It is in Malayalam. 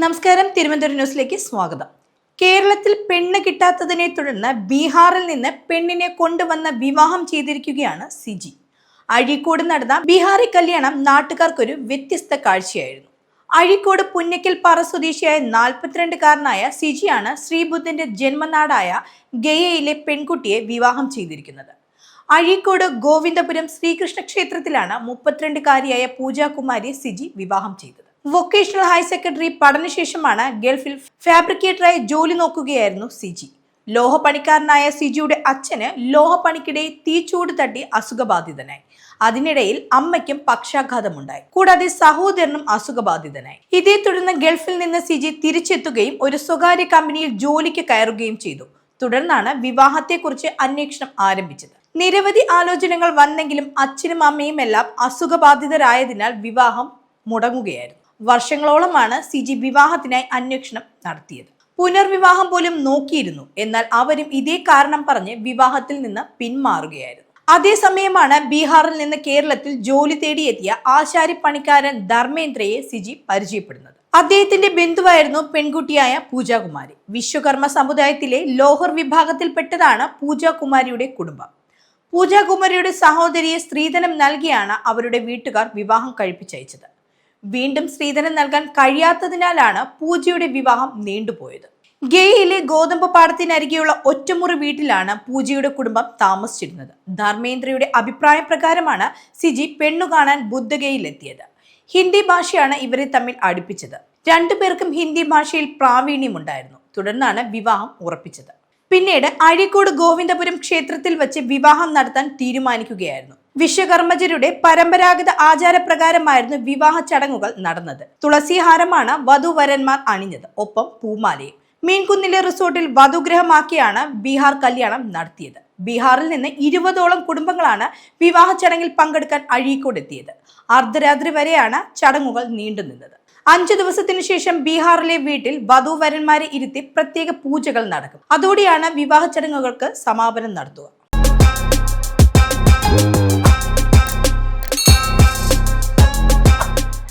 നമസ്കാരം, തിരുവനന്തപുരം ന്യൂസിലേക്ക് സ്വാഗതം. കേരളത്തിൽ പെണ്ണ് കിട്ടാത്തതിനെ തുടർന്ന് ബീഹാറിൽ നിന്ന് പെണ്ണിനെ കൊണ്ടുവന്ന വിവാഹം ചെയ്തിരിക്കുകയാണ് സിജി. അഴീക്കോട് നടന്ന ബീഹാറി കല്യാണം നാട്ടുകാർക്കൊരു വ്യത്യസ്ത കാഴ്ചയായിരുന്നു. അഴീക്കോട് പുന്നക്കൽ പാറ സ്വദേശിയായ 42-കാരനായ സിജിയാണ് ശ്രീബുദ്ധന്റെ ജന്മനാടായ ഗയയിലെ പെൺകുട്ടിയെ വിവാഹം ചെയ്തിരിക്കുന്നത്. അഴീക്കോട് ഗോവിന്ദപുരം ശ്രീകൃഷ്ണ ക്ഷേത്രത്തിലാണ് 32-കാരിയായ പൂജാകുമാരി സിജി വിവാഹം ചെയ്തത്. വൊക്കേഷണൽ ഹയർ സെക്കൻഡറി പഠനശേഷമാണ് ഗൾഫിൽ ഫാബ്രിക്കേറ്ററായി ജോലി നോക്കുകയായിരുന്നു സിജി. ലോഹപ്പണിക്കാരനായ സിജിയുടെ അച്ഛന് ലോഹപ്പണിക്കിടെ തീച്ചൂട് തട്ടി അസുഖബാധിതനായി. അതിനിടയിൽ അമ്മയ്ക്കും പക്ഷാഘാതമുണ്ടായി. കൂടാതെ സഹോദരനും അസുഖബാധിതനായി. ഇതേ തുടർന്ന് ഗൾഫിൽ നിന്ന് സിജി തിരിച്ചെത്തുകയും ഒരു സ്വകാര്യ കമ്പനിയിൽ ജോലിക്ക് കയറുകയും ചെയ്തു. തുടർന്നാണ് വിവാഹത്തെക്കുറിച്ച് അന്വേഷണം ആരംഭിച്ചത്. നിരവധി ആലോചനകൾ വന്നെങ്കിലും അച്ഛനും അമ്മയും എല്ലാം അസുഖബാധിതരായതിനാൽ വിവാഹം മുടങ്ങുകയായിരുന്നു. വർഷങ്ങളോളമാണ് സിജി വിവാഹത്തിനായി അന്വേഷണം നടത്തിയത്. പുനർവിവാഹം പോലും നോക്കിയിരുന്നു. എന്നാൽ അവരും ഇതേ കാരണം പറഞ്ഞ് വിവാഹത്തിൽ നിന്ന് പിന്മാറുകയായിരുന്നു. അതേസമയമാണ് ബീഹാറിൽ നിന്ന് കേരളത്തിൽ ജോലി തേടിയെത്തിയ ആശാരിപ്പണിക്കാരൻ ധർമ്മേന്ദ്രയെ സിജി പരിചയപ്പെടുന്നത്. അദ്ദേഹത്തിന്റെ ബന്ധുവായിരുന്നു പെൺകുട്ടിയായ പൂജാകുമാരി. വിശ്വകർമ്മ സമുദായത്തിലെ ലോഹർ വിഭാഗത്തിൽപ്പെട്ടതാണ് പൂജാകുമാരിയുടെ കുടുംബം. പൂജാകുമാരിയുടെ സഹോദരിയെ സ്ത്രീധനം നൽകിയാണ് അവരുടെ വീട്ടുകാർ വിവാഹം കഴിപ്പിച്ചയച്ചത്. വീണ്ടും സ്ത്രീധനം നൽകാൻ കഴിയാത്തതിനാലാണ് പൂജയുടെ വിവാഹം നീണ്ടുപോയത്. ഗയയിലെ ഗോതമ്പ് പാടത്തിനരികെയുള്ള ഒറ്റമുറി വീട്ടിലാണ് പൂജയുടെ കുടുംബം താമസിച്ചിരുന്നത്. ധർമ്മേന്ദ്രയുടെ അഭിപ്രായ പ്രകാരമാണ് സിജി പെണ്ണു കാണാൻ ബുദ്ധഗയയിലെത്തിയത്. ഹിന്ദി ഭാഷയാണ് ഇവരെ തമ്മിൽ അടുപ്പിച്ചത്. രണ്ടുപേർക്കും ഹിന്ദി ഭാഷയിൽ പ്രാവീണ്യമുണ്ടായിരുന്നു. തുടർന്നാണ് വിവാഹം ഉറപ്പിച്ചത്. പിന്നീട് അഴീക്കോട് ഗോവിന്ദപുരം ക്ഷേത്രത്തിൽ വെച്ച് വിവാഹം നടത്താൻ തീരുമാനിക്കുകയായിരുന്നു. വിശ്വകർമ്മജരുടെ പരമ്പരാഗത ആചാരപ്രകാരമായിരുന്നു വിവാഹ ചടങ്ങുകൾ നടന്നത്. തുളസിഹാരമാണ് വധുവരന്മാർ അണിഞ്ഞത്, ഒപ്പം പൂമാലയും. മീൻകുന്നിലെ റിസോർട്ടിൽ വധുഗ്രഹമാക്കിയാണ് ബീഹാർ കല്യാണം നടത്തിയത്. ബീഹാറിൽ നിന്ന് 20ഓളം കുടുംബങ്ങളാണ് വിവാഹ ചടങ്ങിൽ പങ്കെടുക്കാൻ അഴീക്കോട് എത്തിയത്. അർദ്ധരാത്രി വരെയാണ് ചടങ്ങുകൾ നീണ്ടുനിന്നത്. 5 ദിവസത്തിനു ശേഷം ബീഹാറിലെ വീട്ടിൽ വധുവരന്മാരെ ഇരുത്തി പ്രത്യേക പൂജകൾ നടക്കും. അതോടെയാണ് വിവാഹ ചടങ്ങുകൾക്ക് സമാപനം നടത്തുക.